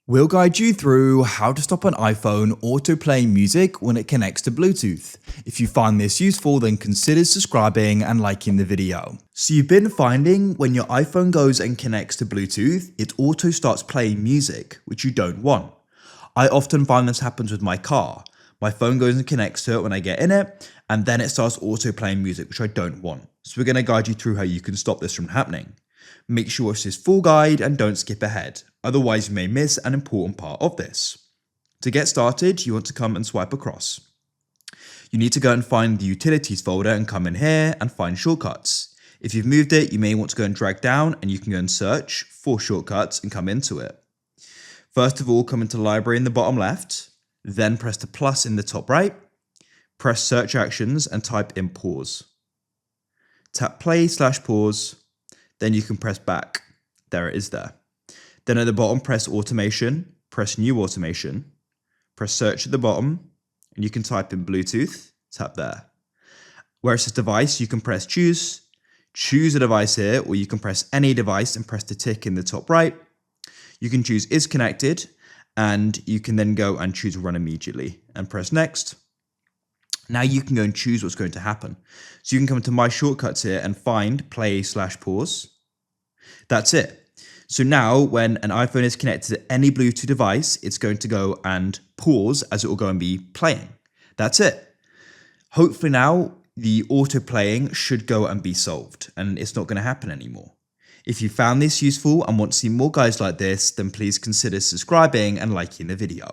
We'll guide you through how to stop an iPhone autoplaying music when it connects to Bluetooth. If you find this useful, then consider subscribing and liking the video. So you've been finding when your iPhone goes and connects to Bluetooth, it auto starts playing music, which you don't want. I often find this happens with my car. My phone goes and connects to it when I get in it, and then it starts auto playing music, which I don't want. So we're going to guide you through how you can stop this from happening. Make sure it's this full guide and don't skip ahead, otherwise you may miss an important part of this. To get started, you want to come and swipe across. You need to go and find the utilities folder and come in here and find shortcuts. If you've moved it, you may want to go and drag down and you can go and search for shortcuts and come into it. First of all, come into library in the bottom left, then press the plus in the top right, press search actions and type in pause. Tap play/pause. Then you can press back. There it is there. Then at the bottom, press automation, press new automation, press search at the bottom, and you can type in Bluetooth, tap there. Where it says device, you can press choose a device here, or you can press any device and press the tick in the top right. You can choose is connected, and you can then go and choose run immediately and press next. Now you can go and choose what's going to happen. So you can come to my shortcuts here and find play/pause. That's it. So now when an iPhone is connected to any Bluetooth device, it's going to go and pause as it will go and be playing. That's it. Hopefully now the auto playing should go and be solved and it's not going to happen anymore. If you found this useful and want to see more guides like this, then please consider subscribing and liking the video.